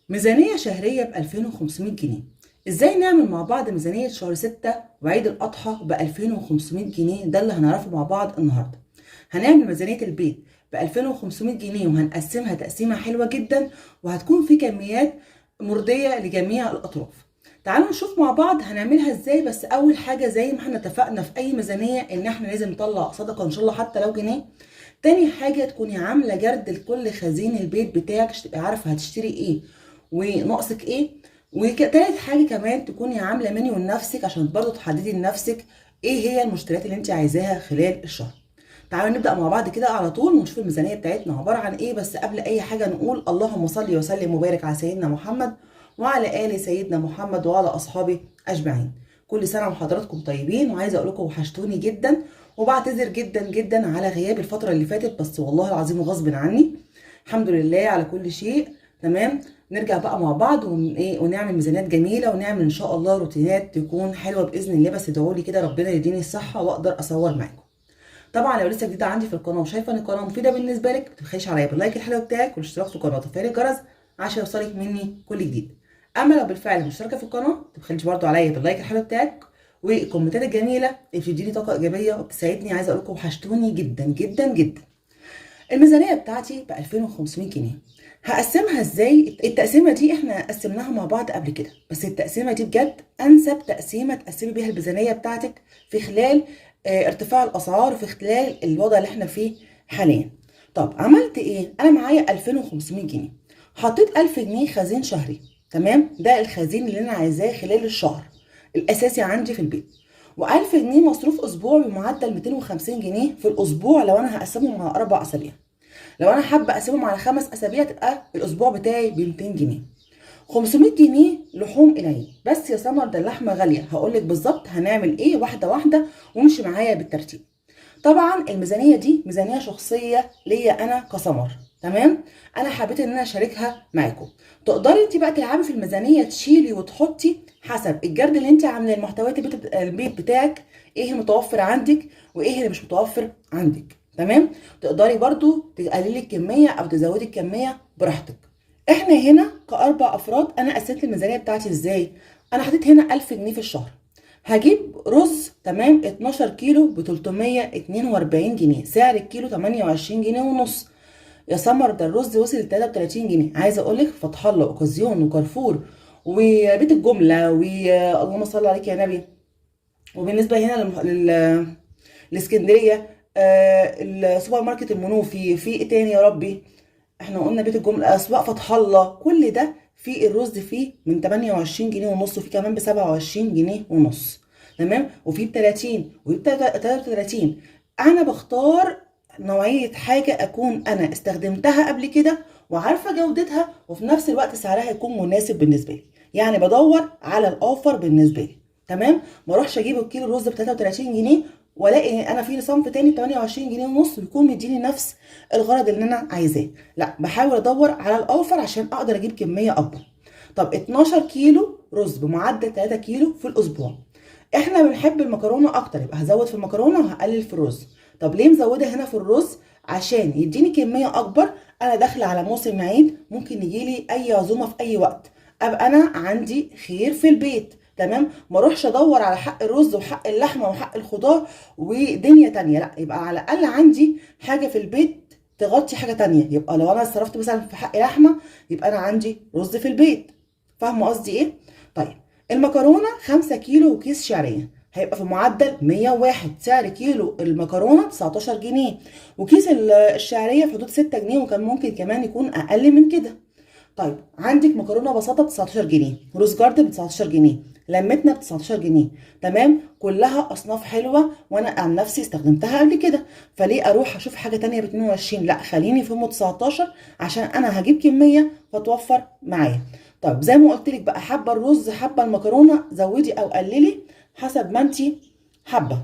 ميزانية شهرية ب 2500 جنيه. ازاي نعمل مع بعض ميزانية شهر 6 وعيد الأضحى ب 2500 جنيه؟ ده اللي هنعرفه مع بعض النهاردة. هنعمل ميزانية البيت ب 2500 جنيه وهنقسمها تقسيمة حلوة جدا، وهتكون في كميات مرضية لجميع الأطراف. تعالوا نشوف مع بعض هنعملها ازاي. بس أول حاجة زي ما احنا اتفقنا في أي ميزانية إن احنا لازم نطلع صدقة إن شاء الله حتى لو جنيه. تاني حاجة تكوني عاملة جرد لكل خزين البيت بتاعك عشان تبقي عارفة هتشتري ايه وناقصك ايه. وتالت حاجة كمان تكوني عاملة منيو لنفسك عشان برضو تحددي لنفسك ايه هي المشتريات اللي انت عايزاها خلال الشهر. تعالوا نبدأ مع بعض كده على طول ونشوف الميزانية بتاعتنا عبارة عن ايه. بس قبل اي حاجة نقول اللهم صل وسلم وبارك على سيدنا محمد وعلى آل سيدنا محمد وعلى أصحابه أجمعين. كل سنة وحضراتكم طيبين، وعايزة أقول لكم وحشتوني جدا، وبعتذر جدا جدا على غياب الفترة اللي فاتت، بس والله العظيم غصب عني. الحمد لله على كل شيء. تمام. نرجع بقى مع بعض ونعمل ميزانيات جميلة، ونعمل إن شاء الله روتينات تكون حلوة بإذن الله. بس ادعوا لي كده ربنا يديني الصحة وأقدر أصور معاكم. طبعا لو لسه جديده عندي في القناه وشايفه ان القناه مفيده بالنسبه لك، ما تبخليش عليا باللايك الحلو بتاعك والاشتراك في القناه وتفعيل الجرس عشان يوصلك مني كل جديد. اما لو بالفعل مشتركه في القناه، ما تبخليش برده عليا باللايك الحلو بتاعك والكومنتات الجميله اللي بتديني طاقه ايجابيه وبتساعدني. عايزه اقول لكم وحشتوني جدا جدا جدا. الميزانيه بتاعتي ب 2500 جنيه. هقسمها ازاي؟ التقسيمه دي احنا قسمناها مع بعض قبل كده، بس التقسيمه دي بجد انسب تقسيمه تقسمي بيها الميزانيه بتاعتك في خلال ارتفاع الاسعار، في خلال الوضع اللي احنا فيه حاليا. طب عملت ايه؟ انا معايا 2500 جنيه، حطيت 1000 جنيه خزين شهري. تمام، ده الخزين اللي انا عايزاه خلال الشهر الاساسي عندي في البيت. و1000 جنيه مصروف اسبوع بمعدل 250 جنيه في الاسبوع لو انا هقسمهم على 4 اسابيع. لو انا حابه اقسمهم على 5 اسابيع تبقى الاسبوع بتاعي ب 200 جنيه. 500 جنيه لحوم العيد. بس يا سمر ده اللحمه غاليه، هقول لك بالظبط هنعمل ايه واحده واحده وامشي معايا بالترتيب. طبعا الميزانيه دي ميزانيه شخصيه ليا انا كسمر. تمام. انا حبيت ان انا اشاركها معاكم. تقدري انت بقى تلعبي في الميزانيه، تشيلي وتحطي حسب الجرد اللي انت عامله المحتويات البيت بتاعك، ايه المتوفر عندك وايه اللي مش متوفر عندك. تمام. تقدري برضو تقللي الكميه او تزودي الكميه براحتك. احنا هنا كاربع افراد، انا قسمت الميزانيه بتاعتي ازاي؟ انا حطيت هنا 1000 جنيه في الشهر. هجيب رز. تمام. 12 كيلو ب 342 جنيه، سعر الكيلو 28 جنيه ونص. يا سمر ده الرز وصل ل 33 جنيه. عايزه اقول لك فتح الله واوكازيون وكارفور وبيت الجمله اللهم صل عليك يا نبي. وبالنسبه هنا الاسكندريه، السوبر ماركت المنوفي، في ايه تاني يا ربي؟ احنا قلنا بيت الجمله، اسواق فتح الله، كل ده في الرز فيه من 28 جنيه ونص، وفي كمان ب 27 جنيه ونص. تمام. وفي ب 30 وفي ب 33. انا بختار نوعيه حاجه اكون انا استخدمتها قبل كده وعارفه جودتها، وفي نفس الوقت سعرها يكون مناسب بالنسبه لي. يعني بدور على الاوفر بالنسبه لي. تمام. ما اروحش اجيب الكيلو الرز ب 33 جنيه والاقي انا في صنف تاني ب 28 جنيه ونص بيكون مديني نفس الغرض اللي انا عايزاه. لا، بحاول ادور على الاوفر عشان اقدر اجيب كميه اكبر. طب 12 كيلو رز بمعدل 3 كيلو في الاسبوع. احنا بنحب المكرونه اكتر، يبقى هزود في المكرونه وهقلل في الرز. طب ليه مزوده هنا في الرز؟ عشان يديني كميه اكبر. انا داخله على موسم عيد، ممكن يجيلي اي عزومه في اي وقت، ابقى انا عندي خير في البيت. تمام. ما اروحش ادور على حق الرز وحق اللحمه وحق الخضار ودنيا تانية. لا، يبقى على الاقل عندي حاجه في البيت تغطي حاجه تانية. يبقى لو انا صرفت مثلا في حق لحمه، يبقى انا عندي رز في البيت. فاهمه قصدي ايه؟ طيب، المكرونه 5 كيلو وكيس شعريه هيبقى في معدل 101. سعر كيلو المكرونه 19 جنيه، وكيس الشعريه في حدود 6 جنيه، وكان ممكن كمان يكون اقل من كده. طيب، عندك مكرونه بساطه ب 19 جنيه، روز جارد ب 19 جنيه، لمتنا ب 19 جنيه. تمام. كلها اصناف حلوه وانا عن نفسي استخدمتها قبل كده، فليه اروح اشوف حاجه تانية ب 22؟ لا، خليني في ام 19 عشان انا هجيب كميه فتوفر معايا. طيب زي ما قلت لك بقى، حابه الرز حابه المكرونه، زودي او قللي حسب ما انت حابه.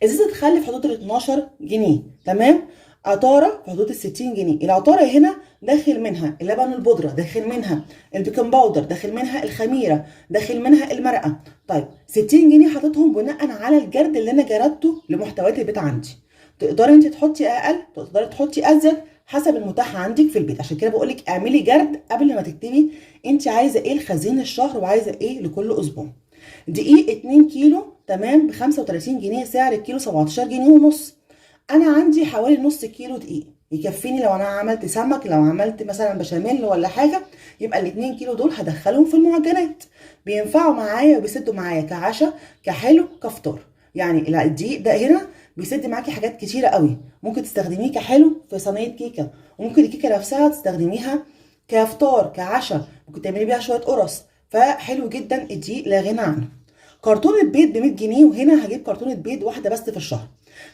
ازازه خل في حدود ال 12 جنيه. تمام. عطاره في حدود ال 60 جنيه. العطاره هنا داخل منها اللبن البودره، داخل منها البيكنج باودر، داخل منها الخميره، داخل منها المرقه. طيب 60 جنيه حاططهم بناء على الجرد اللي انا جردته لمحتويات البيت عندي. تقدري انت تحطي اقل، تقدري تحطي ازيد حسب المتاح عندك في البيت. عشان كده بقول لك اعملي جرد قبل ما تكتبي انت عايزه ايه لخزين الشهر وعايزه ايه لكل اسبوع. دقيق 2 كيلو تمام ب 35 جنيه، سعر الكيلو 17 جنيه ونص. انا عندي حوالي نص كيلو دقيق يكفيني لو انا عملت سمك، لو عملت مثلا بشاميل ولا حاجه، يبقى الاتنين كيلو دول هدخلهم في المعجنات. بينفعوا معايا وبيسدوا معايا كعشاء كحلو كفطار. يعني لا، الدقيق ده هنا بيسد معاكي حاجات كتيره قوي. ممكن تستخدميه كحلو في صينيه كيكه، وممكن الكيكه نفسها تستخدميها كفطار كعشاء، ممكن تعملي بيها شويه قرص. فحلو جدا الدقيق، لا غنى عنه. كرتونة بيض ب 100 جنيه، وهنا هجيب كرتونة بيض واحدة بس في الشهر.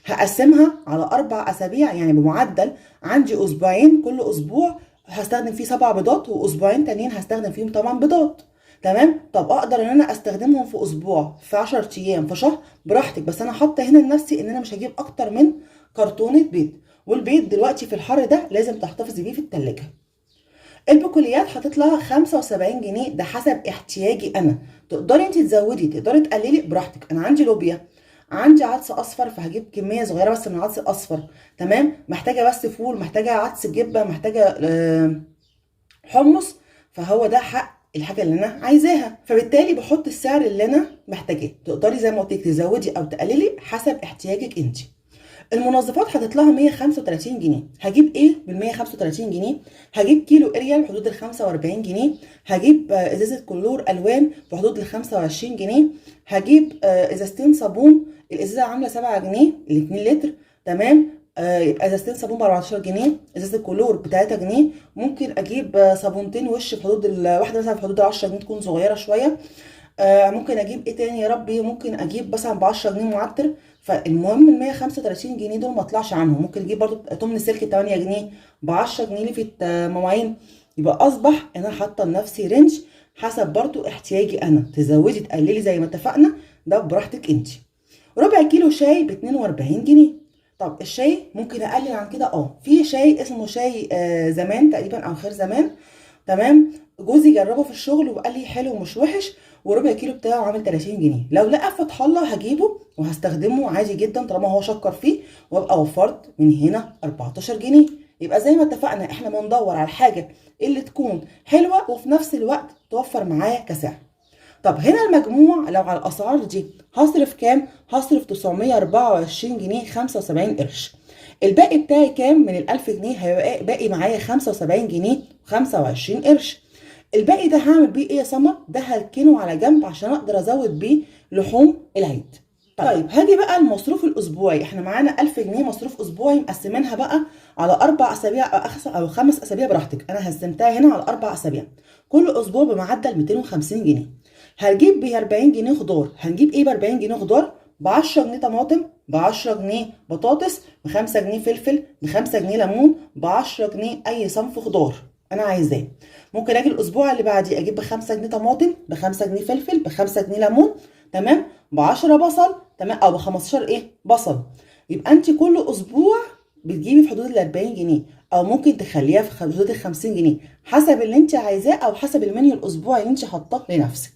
هقسمها على 4 أسابيع، يعني بمعدل عندي أسبوعين، كل أسبوع هستخدم فيه 7 بيضات، وأسبوعين تانيين هستخدم فيهم 8 بيضات. تمام. طب أقدر إن أنا أستخدمهم في أسبوع، في 10 أيام، في شهر، براحتك. بس أنا حاطة هنا لنفسي إن أنا مش هجيب أكتر من كرتونة بيض. والبيض دلوقتي في الحر ده لازم تحتفظي بيه في التلاجة. البقوليات حاطط لها 75 جنيه، ده حسب احتياجي انا. تقدري انت تزودي، تقدري تقللي براحتك. انا عندي لوبيا، عندي عدس اصفر، فهجيب كميه صغيره بس من العدس الاصفر. تمام. محتاجه بس فول، محتاجه عدس جبه، محتاجه حمص. فهو ده حق الحاجه اللي انا عايزاها، فبالتالي بحط السعر اللي انا محتاجاه. تقدري زي ما قلت لك تزودي او تقللي حسب احتياجك انت. المنظفات هتطلع 135 جنيه. هجيب ايه بال 135 جنيه؟ هجيب كيلو اريال في حدود ال 45 جنيه. هجيب ازازه كلور الوان في حدود ال 25 جنيه. هجيب ازازتين صابون، الازازه عامله 7 جنيه، ال 2 لتر. تمام. يبقى ازازتين صابون ب 14 جنيه، ازازه كلور ب 3 جنيه. ممكن اجيب صابونتين وش في حدود الواحده مثلا في حدود ال 10 جنيه، تكون صغيره شويه. ممكن اجيب ايه تاني يا ربي؟ ممكن اجيب مثلا ب 10 جنيه معطر. فالمهم ال 135 جنيه دول ما اطلعش عنهم. ممكن اجيب برضو تمن سلك 8 جنيه، ب 10 جنيه لفه مواعين. يبقى اصبح انا حاطه لنفسي رينج حسب برضو احتياجي انا. تزودي تقللي زي ما اتفقنا، ده براحتك انت. ربع كيلو شاي ب 42 جنيه. طب الشاي ممكن اقلل عن كده. في شاي اسمه شاي زمان تقريبا او خير زمان. تمام. جوزي جربه في الشغل وقال لي حلو ومش وحش، وربع كيلو بتاعه عامل 30 جنيه. لو لقى فتح الله هجيبه وهستخدمه عادي جدا طالما هو شكر فيه، وابقى وفرت من هنا 14 جنيه. يبقى زي ما اتفقنا احنا بندور على الحاجه اللي تكون حلوه وفي نفس الوقت توفر معايا كسعر. طب هنا المجموع لو على الاسعار دي هصرف كام؟ هصرف 924 جنيه 75 قرش. الباقي بتاعي كام؟ من ال 1000 جنيه هيبقى باقي معايا 75 جنيه 25 قرش. الباقي ده هعمل بيه ايه يا سمر؟ ده هركنه على جنب عشان اقدر ازود بيه لحوم العيد. طيب هاجي بقى المصروف الاسبوعي. احنا معانا 1000 جنيه مصروف اسبوعي، مقسمينها بقى على 4 اسابيع او 5 اسابيع براحتك. انا قسمتها هنا على 4 اسابيع، كل اسبوع بمعدل 250 جنيه. هنجيب ب 40 جنيه خضار. هنجيب ايه ب 40 جنيه خضار؟ ب 10 جنيه طماطم، ب 10 جنيه بطاطس، ب 5 جنيه فلفل، ب 5 جنيه ليمون، ب 10 جنيه اي صنف خضار انا عايزاه. ممكن اجي الاسبوع اللي بعديه اجيب ب 5 جنيه طماطم، ب 5 جنيه فلفل، ب 5 جنيه ليمون. تمام. ب 10 بصل. تمام. او ب 15 بصل. يبقى انت كل اسبوع بتجيبي في حدود ال 40 جنيه، او ممكن تخليها في حدود ال 50 جنيه، حسب اللي انت عايزاه او حسب المنيو الاسبوعي اللي انت حاطاه لنفسك.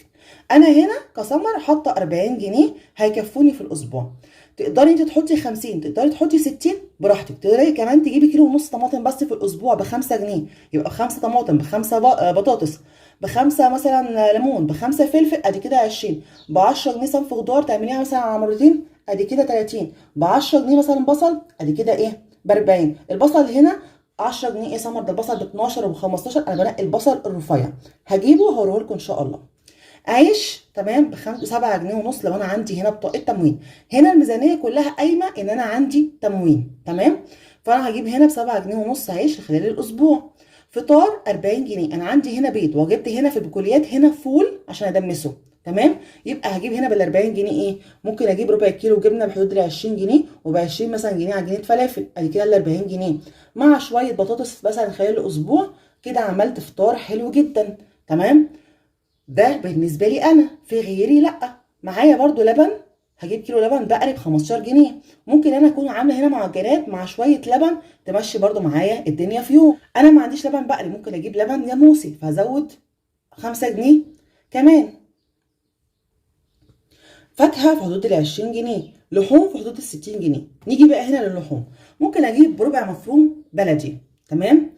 انا هنا كسمر حاطه 40 جنيه هيكفوني في الاسبوع. تقدري انت تحطي 50، تقدري تحطي 60 براحتك. تقدري كمان تجيبي كيلو ونص طماطم بس في الاسبوع ب 5 جنيه، يبقى 5 طماطم ب 5 بطاطس، ب5 مثلا ليمون، ب5 فلفل، ادي كده 20. ب 10 جنيه صنف خضار تعمليها مثلا على مرتين، ادي كده 30. ب 10 جنيه مثلا بصل، ادي كده ب 40. البصل هنا 10 جنيه سمر، ده البصل ب 12 وب 15. انا بنقي البصل الرفيع، هجيبه وهوريه لكم ان شاء الله. عيش تمام ب 7 جنيه ونص لو انا عندي هنا بطاقه تموين. هنا الميزانيه كلها قايمه ان انا عندي تموين. تمام. فانا هجيب هنا ب 7 جنيه ونص عيش خلال الاسبوع. فطار 40 جنيه. انا عندي هنا بيض، وجبت هنا في البقوليات هنا فول عشان ادمسه. تمام. يبقى هجيب هنا بال 40 جنيه ممكن اجيب ربع كيلو جبنه بحدود ال 20 جنيه، وب 20 مثلا جنيه عجينه فلافل، ادي كده ال 40 جنيه، مع شويه بطاطس مثلا خلال الاسبوع. كده عملت فطار حلو جدا. تمام. ده بالنسبه لي انا، في غيري لا. معايا برضو لبن، هجيب كيلو لبن بقري ب 15 جنيه. ممكن انا اكون عامله هنا معجنات مع شويه لبن تمشي برضو معايا الدنيا في يوم. انا ما عنديش لبن بقري، ممكن اجيب لبن جاموسي فهزود 5 جنيه كمان. فاكهه في حدود ال 20 جنيه، لحوم في حدود ال 60 جنيه. نيجي بقى هنا للحوم. ممكن اجيب بربع مفروم بلدي. تمام.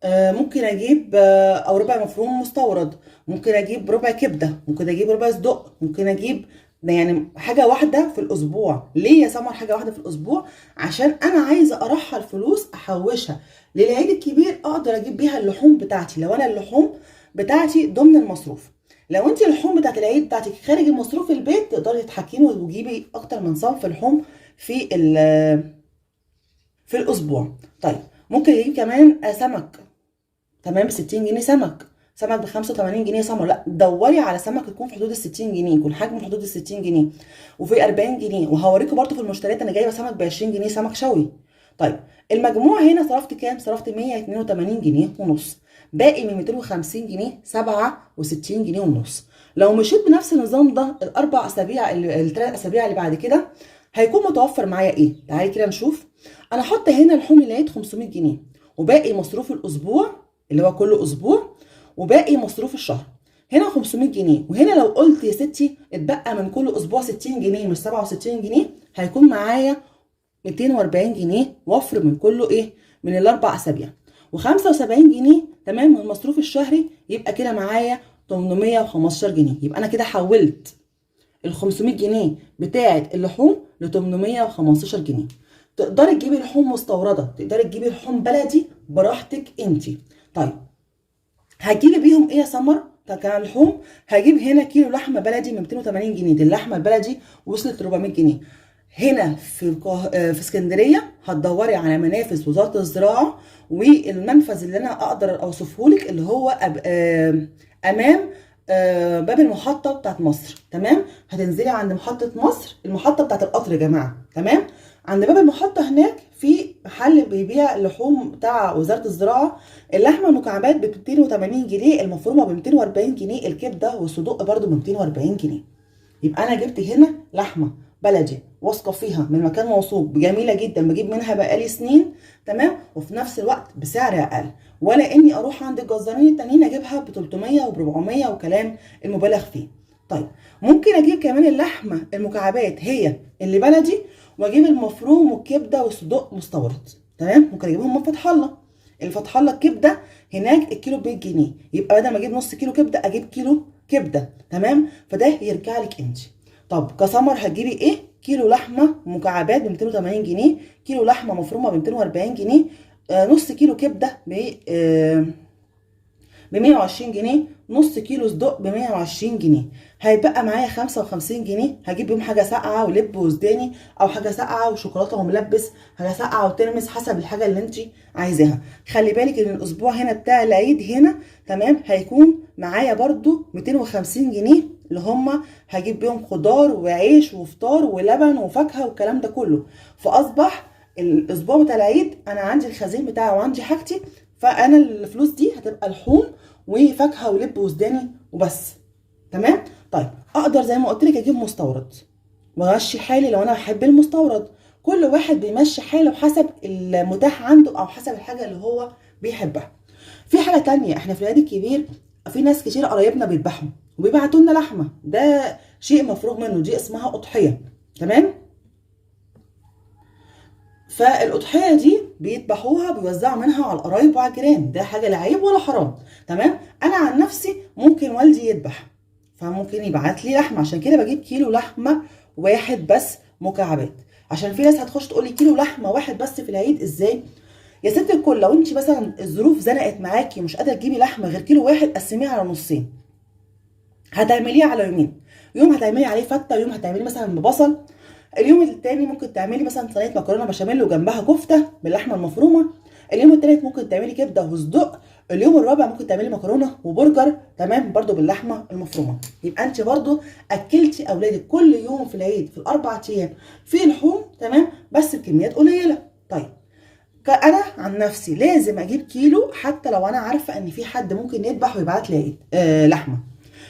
ممكن اجيب او ربع مفروم مستورد، ممكن اجيب ربع كبده، ممكن اجيب ربع صدق، ممكن اجيب ده يعني حاجه واحده في الاسبوع. ليه يا سمر حاجه واحده في الاسبوع؟ عشان انا عايزه ارحل فلوس احوشها للعيد الكبير اقدر اجيب بيها اللحوم بتاعتي، لو انا اللحوم بتاعتي ضمن المصروف. لو انت اللحوم بتاعت العيد بتاعتك خارج المصروف البيت تقدري تتحكمي وتجيبي اكتر من صنف لحوم في في الاسبوع. طيب ممكن اجيب كمان سمك، تمام، ب 60 جنيه سمك، سمك ب 85 جنيه سمر. لا دوري على سمك يكون في حدود ال 60 جنيه، يكون حجمه في حدود ال 60 جنيه وفي 40 جنيه. وهوريكم برده في المشتريات انا جايبه سمك ب 20 جنيه سمك شوي. طيب المجموع هنا صرفت كام؟ صرفت 182 جنيه ونص، باقي من 250 جنيه 67 جنيه ونص. لو مشيت بنفس النظام ده الاربع اسابيع الثلاث اسابيع اللي بعد كده هيكون متوفر معايا ايه؟ تعالي كده نشوف. انا حاطه هنا لحوم العيد 500 جنيه، وباقي مصروف الاسبوع اللي هو كل اسبوع، وباقي مصروف الشهر هنا 500 جنيه. وهنا لو قلت يا ستي اتبقى من كل اسبوع 60 جنيه مش 67 جنيه، هيكون معايا 240 جنيه وفر من كله ايه؟ من الاربع اسابيع. و75 جنيه تمام من المصروف الشهري، يبقى كده معايا 815 جنيه. يبقى انا كده حولت ال 500 جنيه بتاعه اللحوم ل 815 جنيه. تقدري تجيبي لحوم مستورده، تقدري تجيبي لحوم بلدي براحتك انت. طيب هتجيبي بيهم ايه يا سمر؟ كان لحوم هجيب هنا كيلو لحمه بلدي من 280 جنيه، دي اللحمه البلدي وصلت 400 جنيه. هنا في اسكندريه هتدوري على منافذ وزاره الزراعه، والمنفذ اللي انا اقدر اوصفه لك اللي هو امام باب المحطه بتاعت مصر. تمام، هتنزلي عند محطه مصر، المحطه بتاعت القطر يا جماعه. تمام، عند باب المحطه هناك في محل بيبيع اللحوم بتاع وزاره الزراعه. اللحمه المكعبات ب 280 جنيه، المفرومه ب 240 جنيه، الكبده والصدوق برده ب 240 جنيه. يبقى انا جبت هنا لحمه بلدي واثقه فيها من مكان موثوق، جميله جدا، بجيب منها بقالي سنين. تمام، وفي نفس الوقت بسعر اقل، ولا اني اروح عند الجزارين التانيين اجيبها ب 300 وب 400 وكلام المبالغ فيه. طيب ممكن اجيب كمان اللحمه المكعبات هي اللي بلدي، واجيب المفروم والكبده والصدوق مستورد. تمام، ممكن اجيبهم من فتح الله. الفتح الله الكبده هناك الكيلو ب 100 جنيه، يبقى بدل ما اجيب نص كيلو كبده اجيب كيلو كبده. تمام، فده يرجع لك انت. طب كسمر هتجيبي ايه؟ كيلو لحمه مكعبات ب 280 جنيه، كيلو لحمه مفرومه ب 240 جنيه، نص كيلو كبده ب 120 جنيه، نص كيلو صدق ب 120 جنيه. هيبقى معايا 55 جنيه، هجيب بيهم حاجه ساقعه ولب وسوداني، او حاجه ساقعه وشوكولاته وملبس، حاجه ساقعه وترمس، حسب الحاجه اللي انت عايزاها. خلي بالك ان الاسبوع هنا بتاع العيد هنا تمام هيكون معايا برده 250 جنيه، اللي هما هجيب بيهم خضار وعيش وفطار ولبن وفاكهه والكلام ده كله. فاصبح الاسبوع بتاع العيد انا عندي الخزين بتاعي وعندي حاجتي، فانا الفلوس دي هتبقى لحوم وفاكهه ولب وسوداني وبس. تمام. طيب اقدر زي ما قلت لك اجيب مستورد وامشي حالي لو انا بحب المستورد. كل واحد بيمشي حاله حسب المتاح عنده او حسب الحاجه اللي هو بيحبها. في حاجه تانية، احنا في العيد الكبير في ناس كتير قرايبنا بيذبحوا وبيبعتوا لنا لحمه، ده شيء مفروغ منه، دي اسمها اضحيه. تمام، فالاضحيه دي بيذبحوها بيوزعوا منها على القرايب وعلى الجيران، ده حاجه لا عيب ولا حرام. تمام، انا عن نفسي ممكن والدي يذبح فممكن يبعت لي لحمه، عشان كده بجيب كيلو لحمه واحد بس مكعبات. عشان في ناس هتخش تقول لي كيلو لحمه واحد بس في العيد ازاي؟ يا ست الكل، لو انت مثلا الظروف زنقت معاكي ومش قادره تجيبي لحمه غير كيلو واحد، قسميه على نصين، هتعمليه على يومين. يوم هتعملي عليه فته، يوم هتعملي مثلا ببصل، اليوم التاني ممكن تعملي مثلا صينيه مكرونه بشاميل وجنبها كفته باللحمه المفرومه، اليوم التالت ممكن تعملي كبده وصدق، اليوم الرابع ممكن تعملي مكرونه وبرجر تمام برضو باللحمه المفرومه. يبقى انت برضو اكلتي اولادك كل يوم في العيد في الاربع ايام في لحوم تمام بس بكميات قليله. طيب انا عن نفسي لازم اجيب كيلو، حتى لو انا عارفه ان في حد ممكن يذبح ويبعت لي لحمه،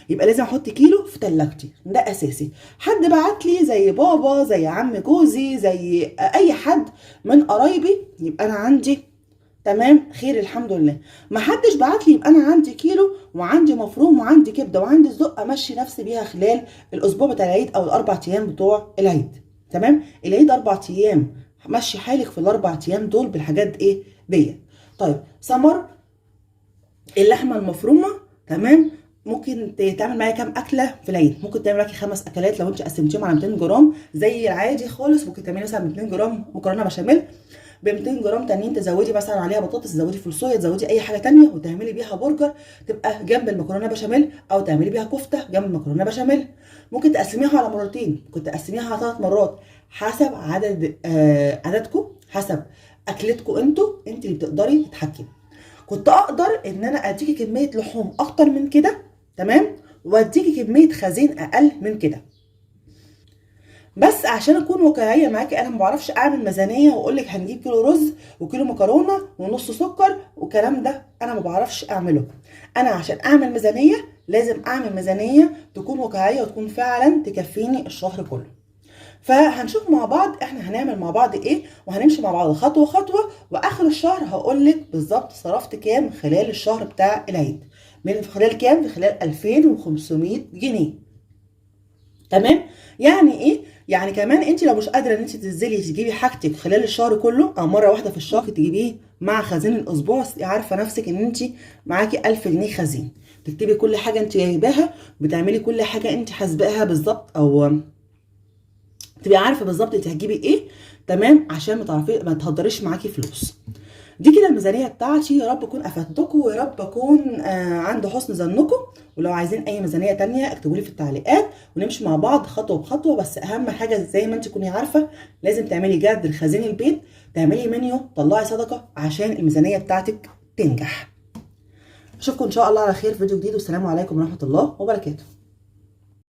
يبقى لازم احط كيلو في تلاجتي، ده اساسي. حد بعت لي زي بابا، زي عم جوزي، زي اي حد من قرايبي، يبقى انا عندي تمام خير الحمد لله. ما حدش بعت لي، يبقى انا عندي كيلو وعندي مفروم وعندي كبده وعندي صدق امشي نفسي بيها خلال الاسبوع بتاع العيد او الاربع ايام بتوع العيد. تمام، العيد 4 ايام، مشي حالك في الاربع ايام دول بالحاجات ايه ديت. طيب سمر، اللحمه المفرومه، تمام، ممكن تعمل معايا كام اكله في العيد؟ ممكن تعمل معاكي 5 اكلات لو انت قسمتيهم على 200 جرام زي العادي خالص. ممكن تعملي مثلا 200 جرام مكرونه بشاميل، ب 200 جرام تانيين تزودي مثلا عليها بطاطس، تزودي فول صويا، تزودي اي حاجه تانيه وتعملي بيها برجر تبقى جنب المكرونه بشاميل، او تعملي بيها كفته جنب المكرونه بشاميل. ممكن تقسميها على مرتين، ممكن تقسميها على 3 مرات، حسب عددكم، حسب اكلتكم انت اللي بتقدري تتحكمي. كنت اقدر ان انا اديكي كميه لحوم اكتر من كده، تمام، واديكي كميه خزين اقل من كده. بس عشان اكون واقعيه معاكي، انا ما بعرفش اعمل ميزانيه واقول لك هنجيب كيلو رز وكيلو مكرونه ونص سكر والكلام ده، انا ما بعرفش اعمله. انا عشان اعمل ميزانيه لازم اعمل ميزانيه تكون واقعيه وتكون فعلا تكفيني الشهر كله. فهنشوف مع بعض احنا هنعمل مع بعض ايه، وهنمشي مع بعض خطوه خطوه، واخر الشهر هقول لك بالظبط صرفت كام خلال الشهر بتاع العيد. من خلال كام؟ في خلال 2500 جنيه. تمام. يعني ايه؟ يعني كمان انت لو مش قادره ان انت تنزلي تجيبي حاجتك خلال الشهر كله او مره واحده في الشهر تجيبيه مع خزين الاسبوع، عارفه نفسك ان انت معاكي 1000 جنيه خزين، تكتبي كل حاجه انت جايباها، بتعملي كل حاجه انت حاسباها بالظبط، او تبقي عارفه بالظبط انت هتجيبي ايه، تمام، عشان ما تهدريش معاكي فلوس. دي كده الميزانيه بتاعتي. يا رب اكون افدتكم، ويا رب اكون عند حسن ظنكم. ولو عايزين اي ميزانيه تانية اكتبوا لي في التعليقات ونمشي مع بعض خطوه بخطوه. بس اهم حاجه زي ما انت تكوني عارفه لازم تعملي جرد لخزين البيت، تعملي منيو، طلعي صدقه عشان الميزانيه بتاعتك تنجح. اشوفكم ان شاء الله على خير في فيديو جديد، والسلام عليكم ورحمه الله وبركاته.